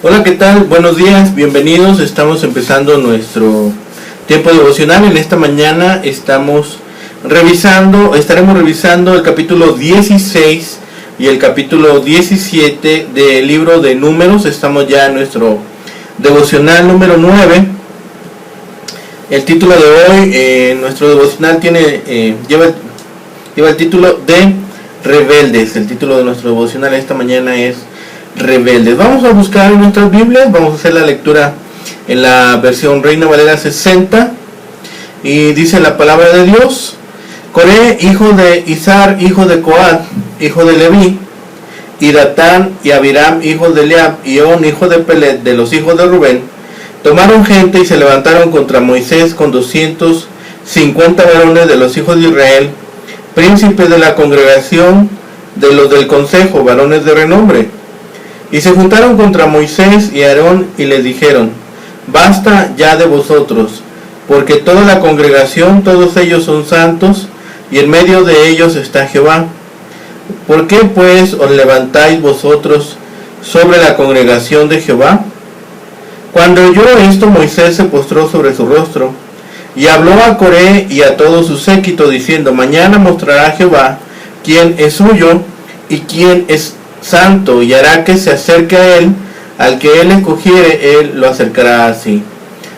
Hola, ¿qué tal? Buenos días, bienvenidos. Estamos empezando nuestro tiempo devocional. En esta mañana estaremos revisando el capítulo 16 y el capítulo 17 del libro de Números. Estamos ya en nuestro devocional número 9. El título de hoy, nuestro devocional lleva el título de Rebeldes. El título de nuestro devocional esta mañana es Rebeldes. Vamos a buscar en nuestras Biblias, vamos a hacer la lectura en la versión Reina Valera 60 y dice la palabra de Dios: Coré, hijo de Izar, hijo de Coat, hijo de Leví, y Datán y Abiram, hijo de Eliab, y On, hijo de Pelet, de los hijos de Rubén, tomaron gente y se levantaron contra Moisés con 250 varones de los hijos de Israel, príncipes de la congregación, de los del consejo, varones de renombre. Y se juntaron contra Moisés y Aarón y les dijeron: Basta ya de vosotros, porque toda la congregación, todos ellos son santos, y en medio de ellos está Jehová. ¿Por qué pues os levantáis vosotros sobre la congregación de Jehová? Cuando oyó esto, Moisés se postró sobre su rostro, y habló a Coré y a todo su séquito, diciendo: Mañana mostrará Jehová quién es suyo y quién es santo, y hará que se acerque a él. Al que él escogiere, él lo acercará así.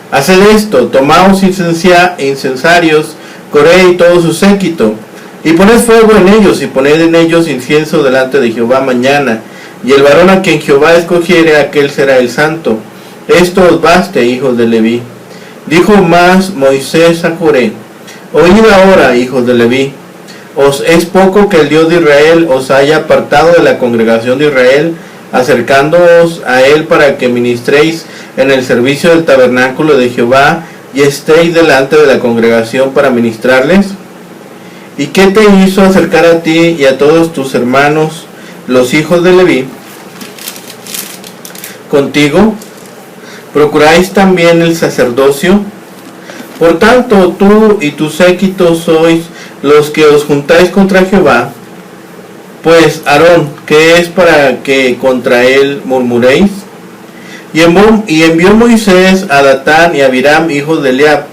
Haced esto: tomaos incensarios, Coré y todo su séquito, y poned fuego en ellos, y poned en ellos incienso delante de Jehová mañana, y el varón a quien Jehová escogiere, aquel será el santo. Esto os baste, hijos de Leví. Dijo más Moisés a Coré: Oíd ahora, hijos de Leví, ¿os es poco que el Dios de Israel os haya apartado de la congregación de Israel, acercándoos a él para que ministréis en el servicio del tabernáculo de Jehová y estéis delante de la congregación para ministrarles? ¿Y qué te hizo acercar a ti y a todos tus hermanos, los hijos de Leví, contigo? ¿Procuráis también el sacerdocio? Por tanto, tú y tu séquito sois los que os juntáis contra Jehová. Pues Aarón, ¿qué es para que contra él murmuréis? Y envió Moisés a Datán y a Abiram, hijos de Eliab,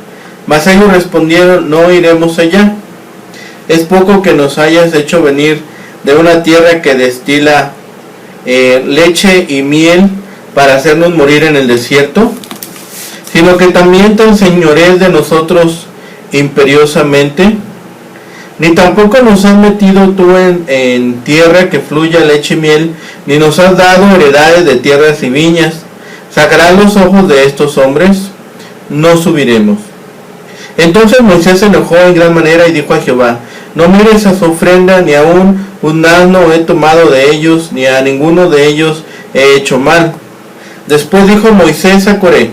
mas ellos respondieron: No iremos allá. ¿Es poco que nos hayas hecho venir de una tierra que destila leche y miel para hacernos morir en el desierto? Sino que también te enseñorees de nosotros imperiosamente. Ni tampoco nos has metido tú en tierra que fluya leche y miel, ni nos has dado heredades de tierras y viñas. ¿Sacarás los ojos de estos hombres? No subiremos. Entonces Moisés se enojó en gran manera y dijo a Jehová: No mires a su ofrenda, ni aun un asno he tomado de ellos, ni a ninguno de ellos he hecho mal. Después dijo Moisés a Coré: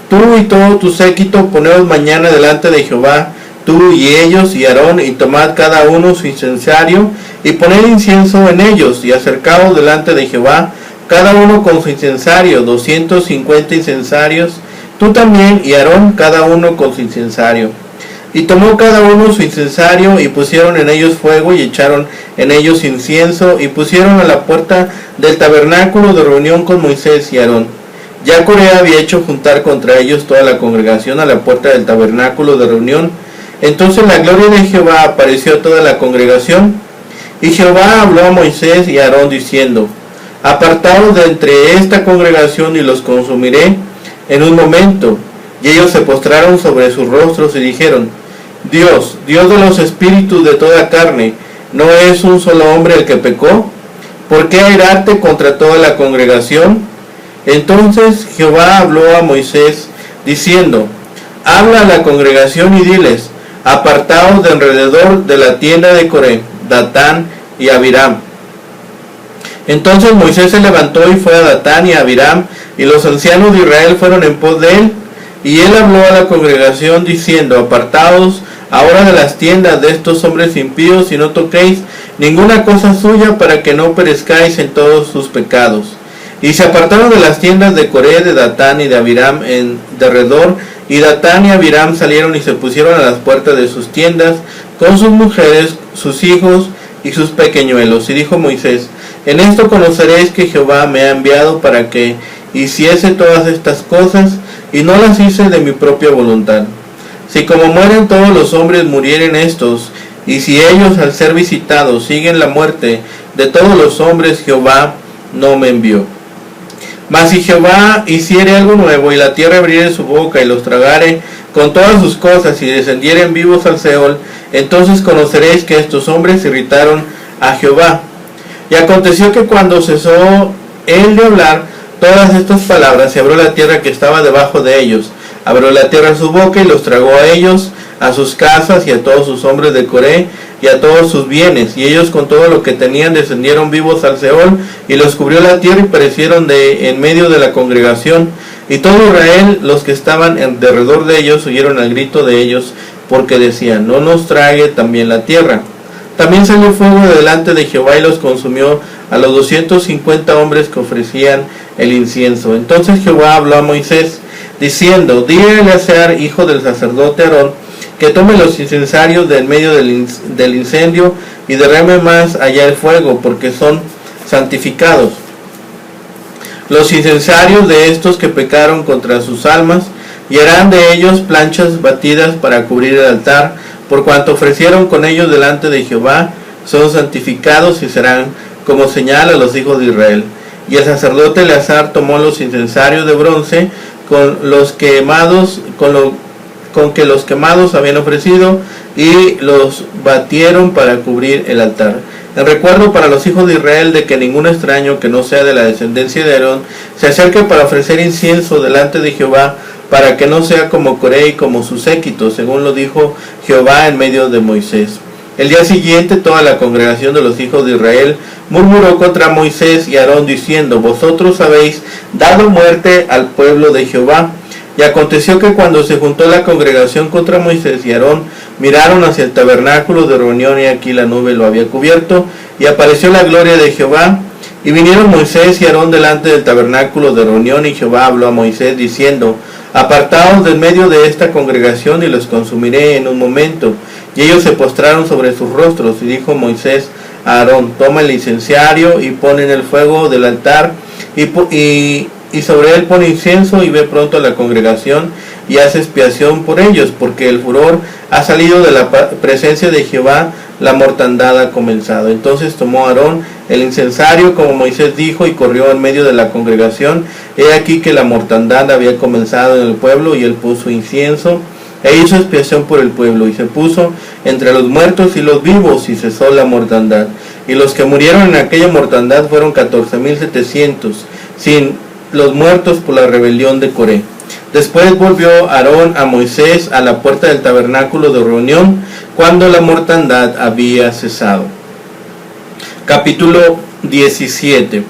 Tú y todo tu séquito, poneos mañana delante de Jehová, tú y ellos y Aarón, y tomad cada uno su incensario, y poned incienso en ellos, y acercaos delante de Jehová, cada uno con su incensario, 250 incensarios, tú también y Aarón, cada uno con su incensario. Y tomó cada uno su incensario, y pusieron en ellos fuego, y echaron en ellos incienso, y pusieron a la puerta del tabernáculo de reunión con Moisés y Aarón. Ya Coré había hecho juntar contra ellos toda la congregación a la puerta del tabernáculo de reunión. Entonces la gloria de Jehová apareció a toda la congregación, y Jehová habló a Moisés y a Aarón diciendo: Apartaos de entre esta congregación y los consumiré en un momento. Y ellos se postraron sobre sus rostros y dijeron: Dios de los espíritus de toda carne, ¿no es un solo hombre el que pecó? ¿Por qué airarte contra toda la congregación? Entonces Jehová habló a Moisés diciendo: Habla a la congregación y diles: Apartaos de alrededor de la tienda de Coré, Datán y Abiram. Entonces Moisés se levantó y fue a Datán y a Abiram, y los ancianos de Israel fueron en pos de él. Y él habló a la congregación diciendo: Apartaos ahora de las tiendas de estos hombres impíos, y no toquéis ninguna cosa suya, para que no perezcáis en todos sus pecados. Y se apartaron de las tiendas de Coré, de Datán y de Abiram en derredor, y Datán y Abiram salieron y se pusieron a las puertas de sus tiendas con sus mujeres, sus hijos y sus pequeñuelos. Y dijo Moisés: En esto conoceréis que Jehová me ha enviado para que hiciese todas estas cosas, y no las hice de mi propia voluntad. Si como mueren todos los hombres murieren estos, y si ellos al ser visitados siguen la muerte de todos los hombres, Jehová no me envió. Mas si Jehová hiciere algo nuevo, y la tierra abriere su boca, y los tragare con todas sus cosas, y descendieren vivos al Seol, entonces conoceréis que estos hombres irritaron a Jehová. Y aconteció que cuando cesó él de hablar todas estas palabras, se abrió la tierra que estaba debajo de ellos. Abrió la tierra su boca y los tragó a ellos, a sus casas y a todos sus hombres de Coré y a todos sus bienes. Y ellos con todo lo que tenían descendieron vivos al Seol, y los cubrió la tierra y perecieron en medio de la congregación. Y todo Israel, los que estaban alrededor de ellos, oyeron el grito de ellos, porque decían: no nos trague también la tierra. También salió fuego de delante de Jehová y los consumió a los 250 hombres que ofrecían el incienso. Entonces Jehová habló a Moisés, diciendo: di a Eleazar, hijo del sacerdote Aarón, que tome los incensarios de en medio del incendio y derrame más allá el fuego, porque son santificados. Los incensarios de estos que pecaron contra sus almas, y harán de ellos planchas batidas para cubrir el altar, por cuanto ofrecieron con ellos delante de Jehová, son santificados y serán como señal a los hijos de Israel. Y el sacerdote Eleazar tomó los incensarios de bronce con que los quemados habían ofrecido, y los batieron para cubrir el altar. En recuerdo para los hijos de Israel de que ningún extraño que no sea de la descendencia de Aarón se acerque para ofrecer incienso delante de Jehová, para que no sea como Coré y como su séquito, según lo dijo Jehová en medio de Moisés. El día siguiente toda la congregación de los hijos de Israel murmuró contra Moisés y Aarón, diciendo: vosotros habéis dado muerte al pueblo de Jehová. Y aconteció que cuando se juntó la congregación contra Moisés y Aarón, miraron hacia el tabernáculo de reunión, y aquí la nube lo había cubierto, y apareció la gloria de Jehová. Y vinieron Moisés y Aarón delante del tabernáculo de reunión, y Jehová habló a Moisés diciendo: apartaos del medio de esta congregación, y los consumiré en un momento. Y ellos se postraron sobre sus rostros, y dijo Moisés a Aarón: toma el incensario y pon en el fuego del altar, y sobre él pone incienso, y ve pronto a la congregación y hace expiación por ellos, porque el furor ha salido de la presencia de Jehová, la mortandad ha comenzado. Entonces tomó Aarón el incensario como Moisés dijo, y corrió en medio de la congregación. He aquí que la mortandad había comenzado en el pueblo, y él puso incienso e hizo expiación por el pueblo, y se puso entre los muertos y los vivos, y cesó la mortandad. Y los que murieron en aquella mortandad fueron 14,700, sin los muertos por la rebelión de Coré. Después volvió Aarón a Moisés a la puerta del tabernáculo de reunión, cuando la mortandad había cesado. Capítulo 17.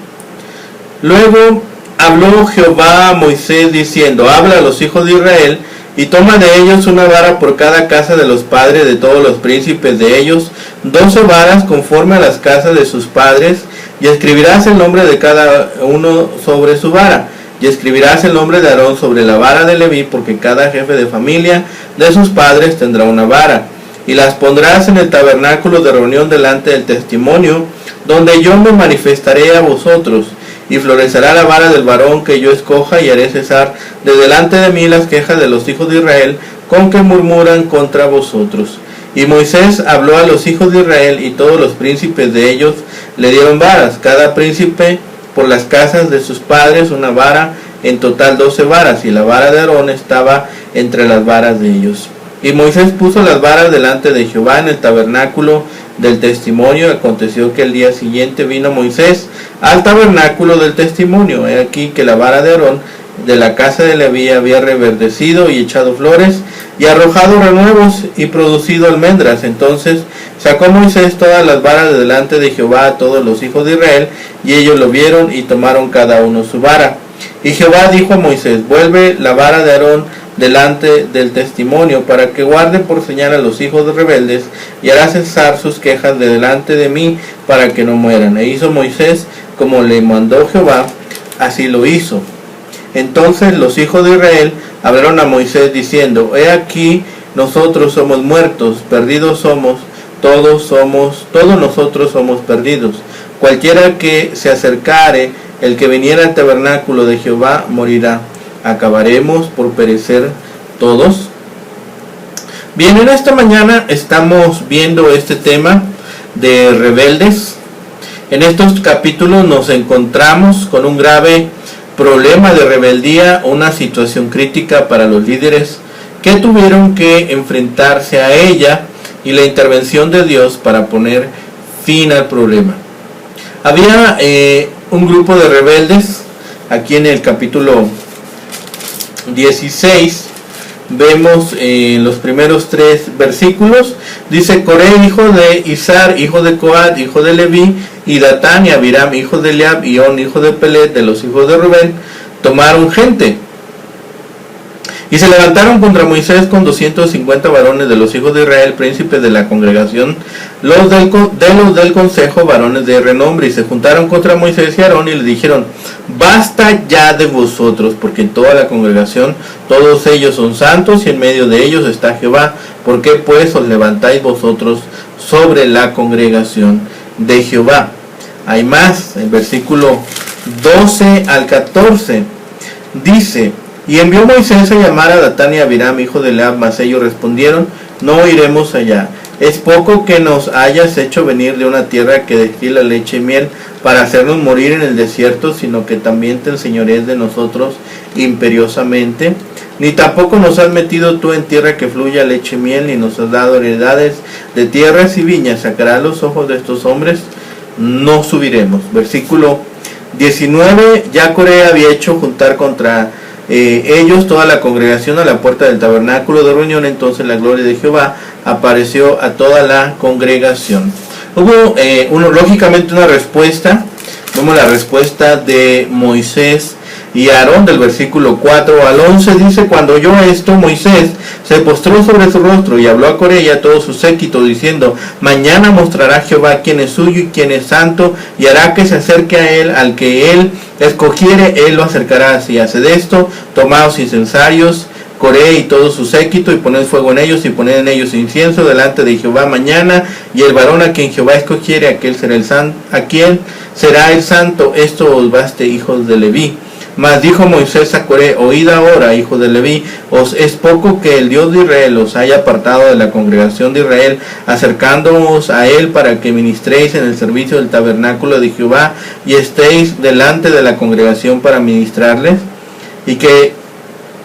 Luego habló Jehová a Moisés diciendo: habla a los hijos de Israel, y toma de ellos una vara por cada casa de los padres de todos los príncipes de ellos, 12 varas conforme a las casas de sus padres, y escribirás el nombre de cada uno sobre su vara, y escribirás el nombre de Aarón sobre la vara de Leví, porque cada jefe de familia de sus padres tendrá una vara, y las pondrás en el tabernáculo de reunión delante del testimonio, donde yo me manifestaré a vosotros, y florecerá la vara del varón que yo escoja, y haré cesar de delante de mí las quejas de los hijos de Israel con que murmuran contra vosotros. Y Moisés habló a los hijos de Israel, y todos los príncipes de ellos le dieron varas, cada príncipe por las casas de sus padres una vara, en total 12 varas, y la vara de Aarón estaba entre las varas de ellos. Y Moisés puso las varas delante de Jehová en el tabernáculo del testimonio. Aconteció que el día siguiente vino Moisés al tabernáculo del testimonio. He aquí que la vara de Aarón de la casa de Leví había reverdecido y echado flores, y arrojado renuevos y producido almendras. Entonces sacó Moisés todas las varas de delante de Jehová a todos los hijos de Israel, y ellos lo vieron y tomaron cada uno su vara. Y Jehová dijo a Moisés: vuelve la vara de Aarón delante del testimonio, para que guarde por señal a los hijos de rebeldes, y hará cesar sus quejas de delante de mí, para que no mueran. E hizo Moisés como le mandó Jehová, así lo hizo. Entonces los hijos de Israel hablaron a Moisés diciendo: he aquí, nosotros somos muertos, perdidos somos, todos nosotros somos perdidos. Cualquiera que se acercare, el que viniera al tabernáculo de Jehová, morirá. ¿Acabaremos por perecer todos? Bien, en esta mañana estamos viendo este tema de rebeldes. En estos capítulos nos encontramos con un grave problema de rebeldía, una situación crítica para los líderes que tuvieron que enfrentarse a ella y la intervención de Dios para poner fin al problema. Había un grupo de rebeldes. Aquí en el capítulo 16 vemos en los primeros 3 versículos, dice: Coré, hijo de Izar, hijo de Coat, hijo de Leví, y Datán y Abiram, hijo de Eliab, y On, hijo de Pelet, de los hijos de Rubén, tomaron gente y se levantaron contra Moisés con 250 varones de los hijos de Israel, príncipes de la congregación, los del consejo, varones de renombre, y se juntaron contra Moisés y Aarón y les dijeron: basta ya de vosotros, porque en toda la congregación todos ellos son santos y en medio de ellos está Jehová. ¿Por qué pues os levantáis vosotros sobre la congregación de Jehová? Hay más, en versículo 12 al 14 dice: y envió Moisés a llamar a Datán y a Abiram, hijo de Eliab, mas ellos respondieron: no iremos allá. Es poco que nos hayas hecho venir de una tierra que destila leche y miel para hacernos morir en el desierto, sino que también te enseñorees de nosotros imperiosamente. Ni tampoco nos has metido tú en tierra que fluya leche y miel, ni nos has dado heredades de tierras y viñas. ¿Sacarás los ojos de estos hombres? No subiremos. Versículo 19. Ya Coré había hecho juntar contra ellos toda la congregación a la puerta del tabernáculo de reunión. Entonces la gloria de Jehová apareció a toda la congregación. Hubo lógicamente una respuesta. Vemos la respuesta de Moisés y Aarón del versículo 4 al 11. Dice: cuando oyó esto, Moisés se postró sobre su rostro y habló a Coré y a todo su séquito, diciendo: mañana mostrará Jehová quién es suyo y quién es santo, y hará que se acerque a él al que él escogiere, él lo acercará. Si haced esto, tomaos incensarios, Coré y todo su séquito, y poned fuego en ellos, y poned en ellos incienso delante de Jehová mañana, y el varón a quien Jehová escogiere, aquel será el santo. Esto os baste, hijos de Leví. Mas dijo Moisés a Coré: oíd ahora, hijo de Leví, os es poco que el Dios de Israel os haya apartado de la congregación de Israel, acercándoos a él para que ministréis en el servicio del tabernáculo de Jehová, y estéis delante de la congregación para ministrarles, y que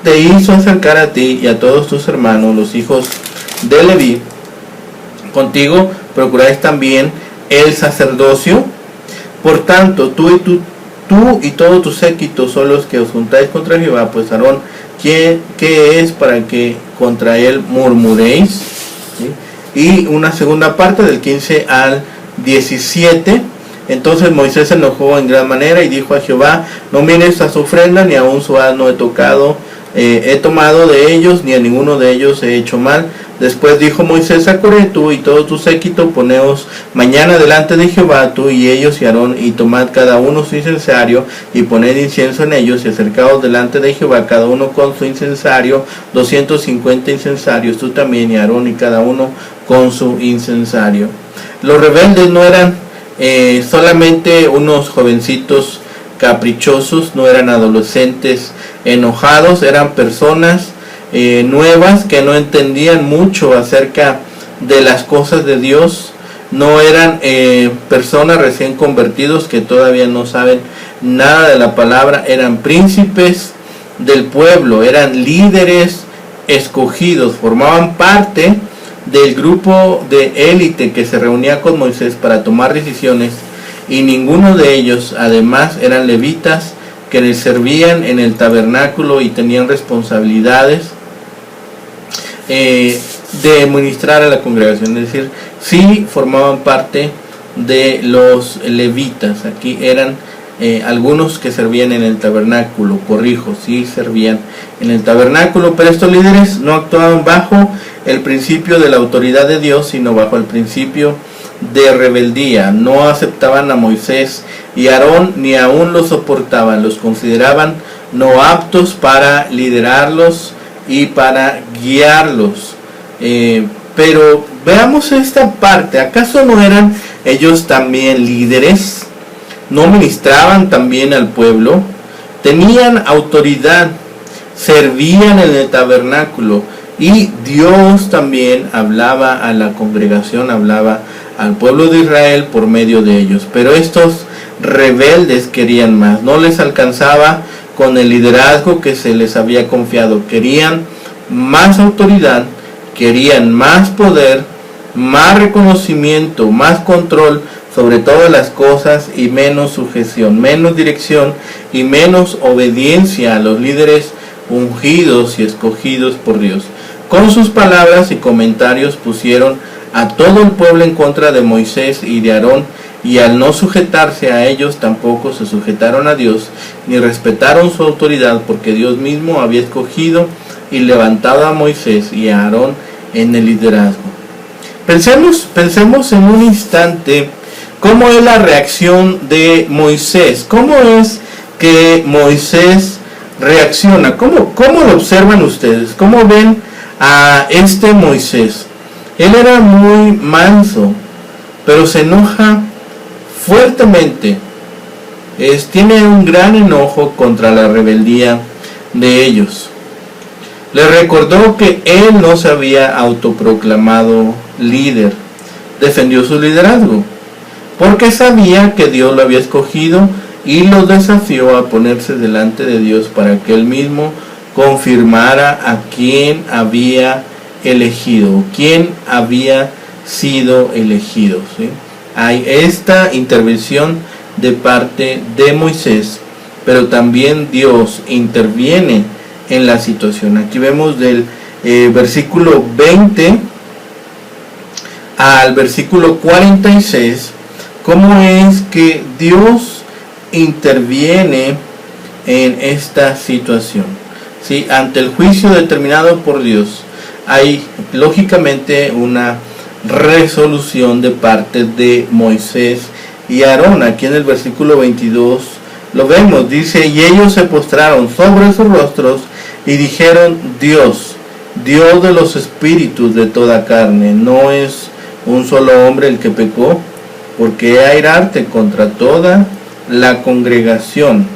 te hizo acercar a ti y a todos tus hermanos, los hijos de Leví. Contigo procuráis también el sacerdocio. Por tanto, tú y todo tu séquito son los que os juntáis contra Jehová, pues Aarón, ¿qué es para que contra él murmuréis? ¿Sí? Y una segunda parte del 15 al 17. Entonces Moisés se enojó en gran manera y dijo a Jehová: no mires a su ofrenda, ni aun su asno he tomado de ellos, ni a ninguno de ellos he hecho mal. Después dijo Moisés a Coré: tú y todo tu séquito, poneos mañana delante de Jehová, tú y ellos y Aarón, y tomad cada uno su incensario, y poned incienso en ellos, y acercaos delante de Jehová, cada uno con su incensario, 250 incensarios, tú también y Aarón, y cada uno con su incensario. Los rebeldes no eran solamente unos jovencitos caprichosos, no eran adolescentes enojados, eran personas nuevas que no entendían mucho acerca de las cosas de Dios. No eran personas recién convertidos que todavía no saben nada de la palabra. Eran príncipes del pueblo, eran líderes escogidos, formaban parte del grupo de élite que se reunía con Moisés para tomar decisiones, y ninguno de ellos además eran levitas que les servían en el tabernáculo y tenían responsabilidades de ministrar a la congregación. Es decir, sí formaban parte de los levitas. Aquí eran algunos que servían en el tabernáculo, sí servían en el tabernáculo, pero estos líderes no actuaban bajo el principio de la autoridad de Dios, sino bajo el principio de rebeldía. No aceptaban a Moisés y Aarón, ni aún los soportaban, los consideraban no aptos para liderarlos y para guiarlos. Pero veamos esta parte. ¿Acaso no eran ellos también líderes? ¿No ministraban también al pueblo? Tenían autoridad, servían en el tabernáculo, y Dios también hablaba a la congregación, hablaba al pueblo de Israel por medio de ellos. Pero estos rebeldes querían más, no les alcanzaba con el liderazgo que se les había confiado. Querían más autoridad, querían más poder, más reconocimiento, más control sobre todas las cosas, y menos sujeción, menos dirección y menos obediencia a los líderes ungidos y escogidos por Dios. Con sus palabras y comentarios pusieron a todo el pueblo en contra de Moisés y de Aarón, y al no sujetarse a ellos tampoco se sujetaron a Dios, ni respetaron su autoridad, porque Dios mismo había escogido y levantado a Moisés y a Aarón en el liderazgo. Pensemos en un instante cómo es la reacción de Moisés. ¿Cómo es que Moisés reacciona? ¿Cómo lo observan ustedes? ¿Cómo ven a este Moisés? Él era muy manso, pero se enoja fuertemente. Tiene un gran enojo contra la rebeldía de ellos. Le recordó que él no se había autoproclamado líder. Defendió su liderazgo porque sabía que Dios lo había escogido, y lo desafió a ponerse delante de Dios para que él mismo confirmara a quién había elegido, quién había sido elegido, ¿sí? Hay esta intervención de parte de Moisés, pero también Dios interviene en la situación. Aquí vemos del versículo 20 al versículo 46 cómo es que Dios interviene en esta situación, ¿sí? Ante el juicio determinado por Dios hay lógicamente una resolución de parte de Moisés y Aarón. Aquí en el versículo 22 lo vemos, dice: y ellos se postraron sobre sus rostros y dijeron: Dios de los espíritus de toda carne, ¿no es un solo hombre el que pecó? ¿Por qué airarte contra toda la congregación?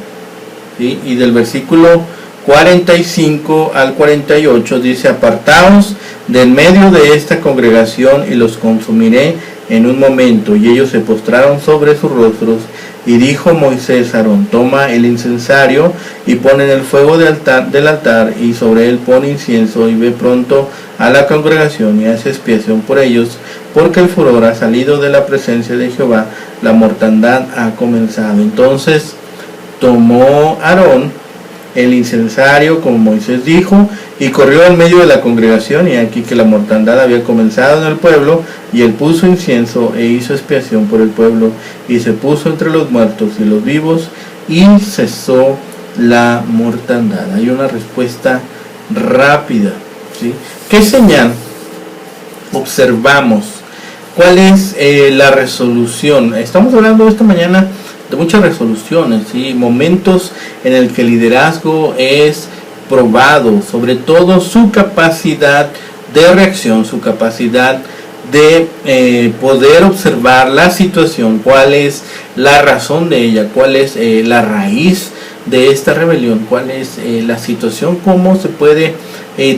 ¿Sí? Y del versículo 45 al 48 dice: apartaos de en medio de esta congregación y los consumiré en un momento. Y ellos se postraron sobre sus rostros. Y dijo Moisés a Aarón: toma el incensario y pon en el fuego del altar, y sobre él pon incienso, y ve pronto a la congregación y hace expiación por ellos, porque el furor ha salido de la presencia de Jehová, la mortandad ha comenzado. Entonces tomó Aarón el incensario como Moisés dijo, y corrió en medio de la congregación, y aquí que la mortandad había comenzado en el pueblo, y él puso incienso e hizo expiación por el pueblo, y se puso entre los muertos y los vivos, y cesó la mortandad. Hay una respuesta rápida, ¿sí? ¿Qué señal observamos? ¿Cuál es la resolución? Estamos hablando esta mañana de muchas resoluciones, ¿sí? Momentos en el que el liderazgo es probado, sobre todo su capacidad de reacción, su capacidad de poder observar la situación, cuál es la razón de ella, cuál es la raíz de esta rebelión, cuál es la situación, cómo se puede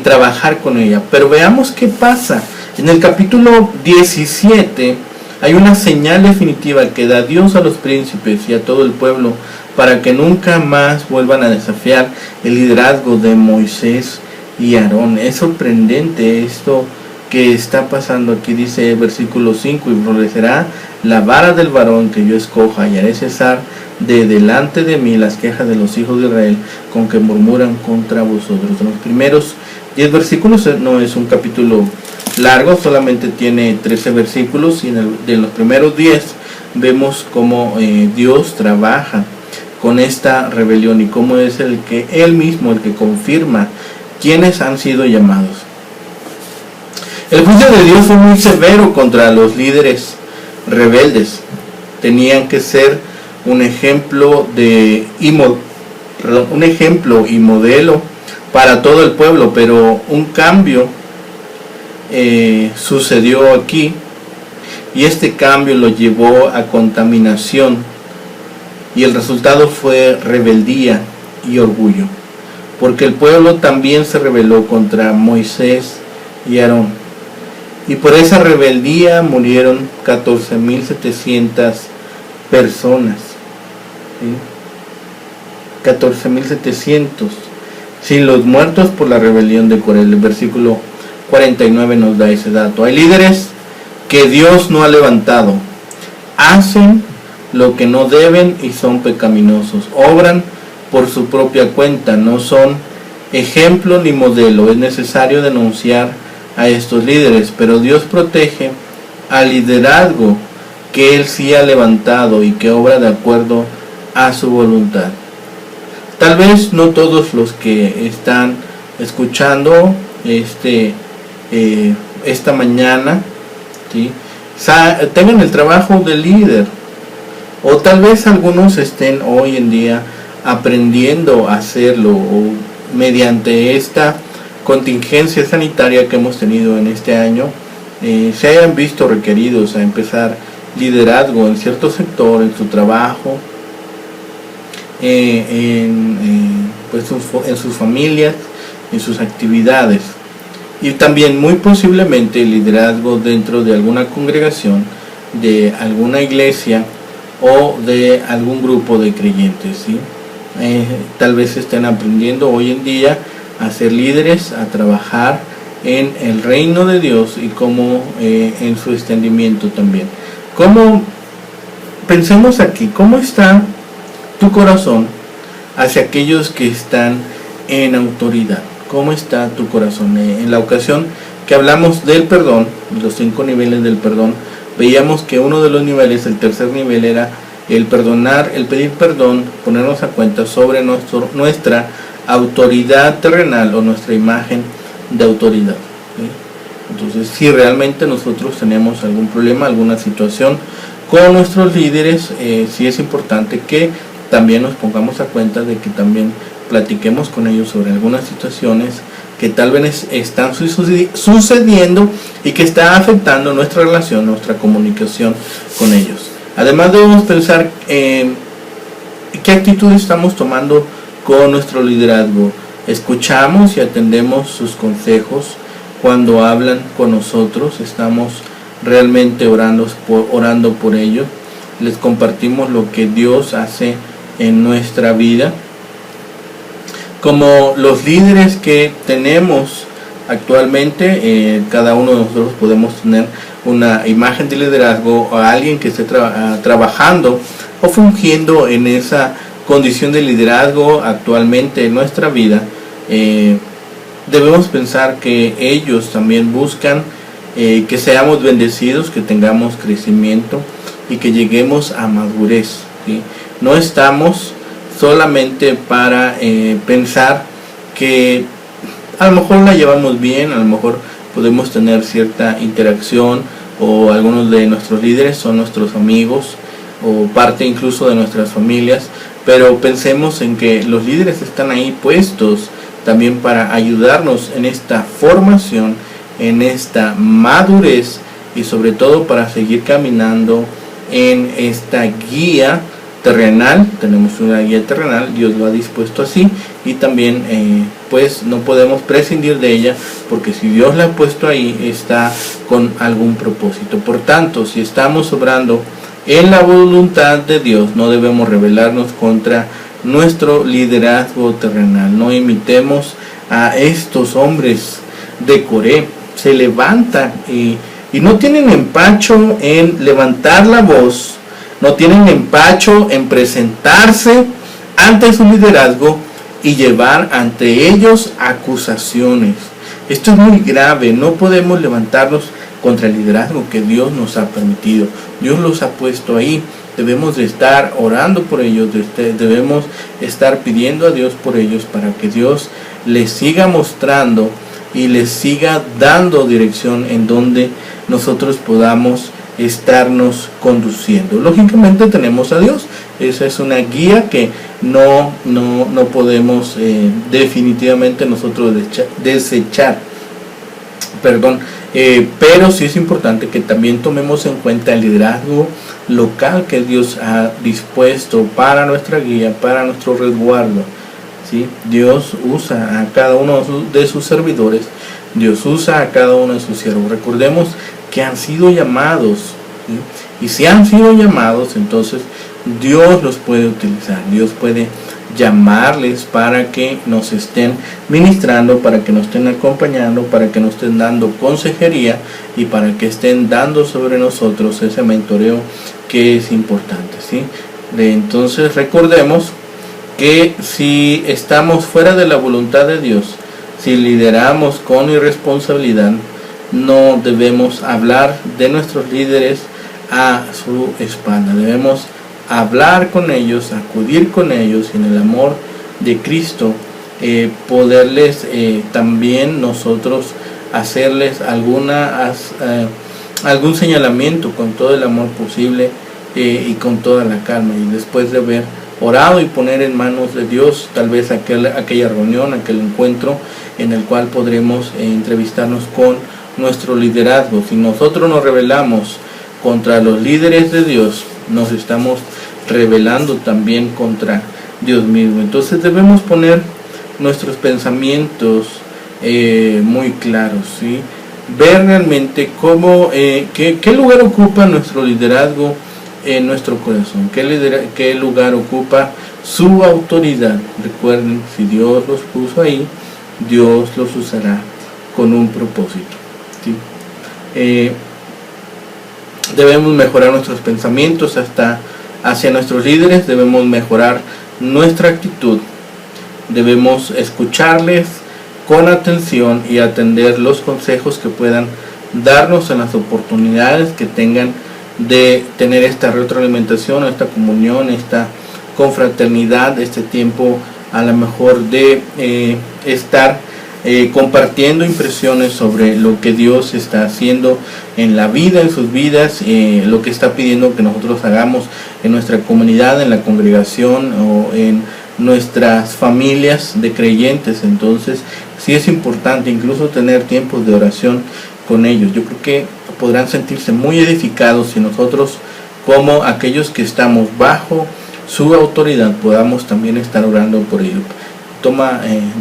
trabajar con ella. Pero veamos qué pasa. En el capítulo 17 hay una señal definitiva que da Dios a los príncipes y a todo el pueblo para que nunca más vuelvan a desafiar el liderazgo de Moisés y Aarón. Es sorprendente esto que está pasando aquí. Dice el versículo 5: y florecerá la vara del varón que yo escoja, y haré cesar de delante de mí las quejas de los hijos de Israel con que murmuran contra vosotros. En los primeros 10 versículos no es un capítulo largo, solamente tiene 13 versículos, y de los primeros 10 vemos cómo Dios trabaja con esta rebelión y cómo es él mismo el que confirma quiénes han sido llamados. El juicio de Dios fue muy severo contra los líderes rebeldes. Tenían que ser un ejemplo y modelo para todo el pueblo, pero un cambio sucedió aquí, y este cambio lo llevó a contaminación, y el resultado fue rebeldía y orgullo, porque el pueblo también se rebeló contra Moisés y Aarón, y por esa rebeldía murieron 14.700 personas, ¿sí? 14.700, sin los muertos por la rebelión de Coré. El versículo 49 nos da ese dato. Hay líderes que Dios no ha levantado, hacen lo que no deben y son pecaminosos, obran por su propia cuenta, no son ejemplo ni modelo. Es necesario denunciar a estos líderes, pero Dios protege al liderazgo que Él sí ha levantado y que obra de acuerdo a su voluntad. Tal vez no todos los que están escuchando esta mañana, ¿sí?, tengan el trabajo de líder, o tal vez algunos estén hoy en día aprendiendo a hacerlo, o mediante esta contingencia sanitaria que hemos tenido en este año, se hayan visto requeridos a empezar liderazgo en cierto sector, en su trabajo, en sus familias, en sus actividades, y también muy posiblemente liderazgo dentro de alguna congregación, de alguna iglesia o de algún grupo de creyentes, ¿sí? Tal vez estén aprendiendo hoy en día a ser líderes, a trabajar en el reino de Dios y como en su extendimiento también. Pensemos aquí, ¿cómo está tu corazón hacia aquellos que están en autoridad? ¿Cómo está tu corazón? En la ocasión que hablamos del perdón, los 5 niveles del perdón, veíamos que uno de los niveles, el tercer nivel, era el perdonar, el pedir perdón, ponernos a cuenta sobre nuestra autoridad terrenal o nuestra imagen de autoridad, ¿sí? Entonces, si realmente nosotros tenemos algún problema, alguna situación con nuestros líderes, sí es importante que también nos pongamos a cuenta de que también platiquemos con ellos sobre algunas situaciones que tal vez están sucediendo y que está afectando nuestra relación, nuestra comunicación con ellos. Además debemos pensar qué actitud estamos tomando con nuestro liderazgo. Escuchamos y atendemos sus consejos cuando hablan con nosotros, estamos realmente orando por ellos, les compartimos lo que Dios hace en nuestra vida. Como los líderes que tenemos actualmente, cada uno de nosotros podemos tener una imagen de liderazgo o alguien que esté trabajando o fungiendo en esa condición de liderazgo actualmente en nuestra vida. Debemos pensar que ellos también buscan que seamos bendecidos, que tengamos crecimiento y que lleguemos a madurez, ¿sí? No estamos solamente para pensar que a lo mejor la llevamos bien, a lo mejor podemos tener cierta interacción, o algunos de nuestros líderes son nuestros amigos o parte incluso de nuestras familias, pero pensemos en que los líderes están ahí puestos también para ayudarnos en esta formación, en esta madurez y sobre todo para seguir caminando en esta guía terrenal. Tenemos una guía terrenal, Dios lo ha dispuesto así, y también pues no podemos prescindir de ella, porque si Dios la ha puesto ahí está con algún propósito. Por tanto, si estamos obrando en la voluntad de Dios, no debemos rebelarnos contra nuestro liderazgo terrenal. No imitemos a estos hombres de Coré. Se levantan y no tienen empacho en levantar la voz, no tienen empacho en presentarse ante su liderazgo y llevar ante ellos acusaciones. Esto es muy grave. No podemos levantarnos contra el liderazgo que Dios nos ha permitido. Dios los ha puesto ahí. Debemos de estar orando por ellos, debemos estar pidiendo a Dios por ellos para que Dios les siga mostrando y les siga dando dirección en donde nosotros podamos estarnos conduciendo. Lógicamente tenemos a Dios. Esa es una guía que no podemos definitivamente nosotros desechar. Pero sí es importante que también tomemos en cuenta el liderazgo local que Dios ha dispuesto para nuestra guía, para nuestro resguardo, ¿sí? Dios usa a cada uno de sus servidores, Dios usa a cada uno de sus siervos. Recordemos que han sido llamados, ¿sí? Y si han sido llamados, entonces Dios los puede utilizar, Dios puede llamarles para que nos estén ministrando, para que nos estén acompañando, para que nos estén dando consejería y para que estén dando sobre nosotros ese mentoreo que es importante, ¿sí? Entonces recordemos que si estamos fuera de la voluntad de Dios, si lideramos con irresponsabilidad, no debemos hablar de nuestros líderes a su espalda. Debemos hablar con ellos, acudir con ellos y en el amor de Cristo poderles también nosotros hacerles algún señalamiento con todo el amor posible y con toda la calma, y después de haber orado y poner en manos de Dios tal vez aquella reunión, aquel encuentro en el cual podremos entrevistarnos con nuestro liderazgo. Si nosotros nos rebelamos contra los líderes de Dios, nos estamos rebelando también contra Dios mismo. Entonces debemos poner nuestros pensamientos muy claros, ¿sí? Ver realmente qué lugar ocupa nuestro liderazgo en nuestro corazón, qué lugar ocupa su autoridad. Recuerden, si Dios los puso ahí, Dios los usará con un propósito, ¿sí? Debemos mejorar nuestros pensamientos hacia nuestros líderes, debemos mejorar nuestra actitud, debemos escucharles con atención y atender los consejos que puedan darnos en las oportunidades que tengan de tener esta retroalimentación, esta comunión, esta confraternidad, este tiempo a lo mejor de estar compartiendo impresiones sobre lo que Dios está haciendo en la vida, en sus vidas, lo que está pidiendo que nosotros hagamos en nuestra comunidad, en la congregación o en nuestras familias de creyentes. Entonces sí es importante incluso tener tiempos de oración con ellos. Yo creo que podrán sentirse muy edificados si nosotros, como aquellos que estamos bajo su autoridad, podamos también estar orando por ellos.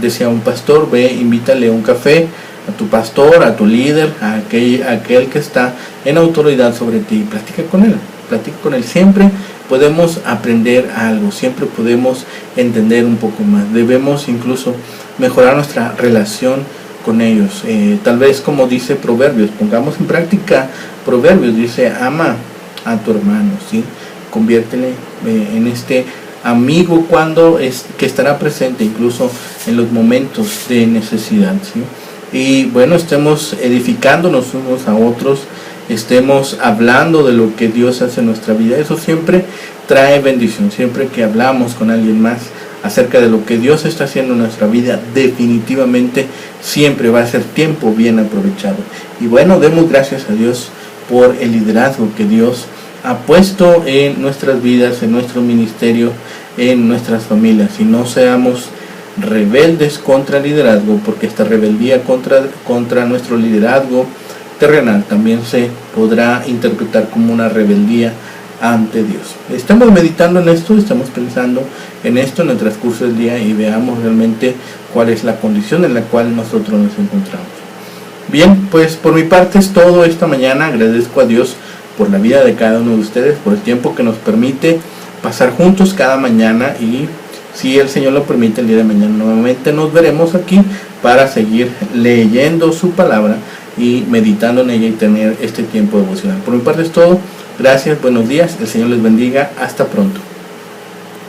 Decía un pastor, ve, invítale un café a tu pastor, a tu líder, a aquel que está en autoridad sobre ti, platica con él, siempre podemos aprender algo, siempre podemos entender un poco más, debemos incluso mejorar nuestra relación con ellos, tal vez como dice Proverbios, pongamos en práctica Proverbios, dice, ama a tu hermano, ¿sí? Conviértele en este amigo que estará presente incluso en los momentos de necesidad, ¿sí? Y bueno, estemos edificándonos unos a otros, estemos hablando de lo que Dios hace en nuestra vida. Eso siempre trae bendición. Siempre que hablamos con alguien más acerca de lo que Dios está haciendo en nuestra vida, definitivamente siempre va a ser tiempo bien aprovechado. Y bueno, demos gracias a Dios por el liderazgo que Dios ha puesto en nuestras vidas, en nuestro ministerio, en nuestras familias, y no seamos rebeldes contra el liderazgo, porque esta rebeldía contra nuestro liderazgo terrenal también se podrá interpretar como una rebeldía ante Dios. Estamos meditando en esto, estamos pensando en esto en el transcurso del día y veamos realmente cuál es la condición en la cual nosotros nos encontramos. Bien, pues por mi parte es todo esta mañana. Agradezco a Dios por la vida de cada uno de ustedes, por el tiempo que nos permite pasar juntos cada mañana, y si el Señor lo permite, el día de mañana nuevamente nos veremos aquí para seguir leyendo su palabra y meditando en ella y tener este tiempo devocional. Por mi parte es todo. Gracias, buenos días, el Señor les bendiga, hasta pronto.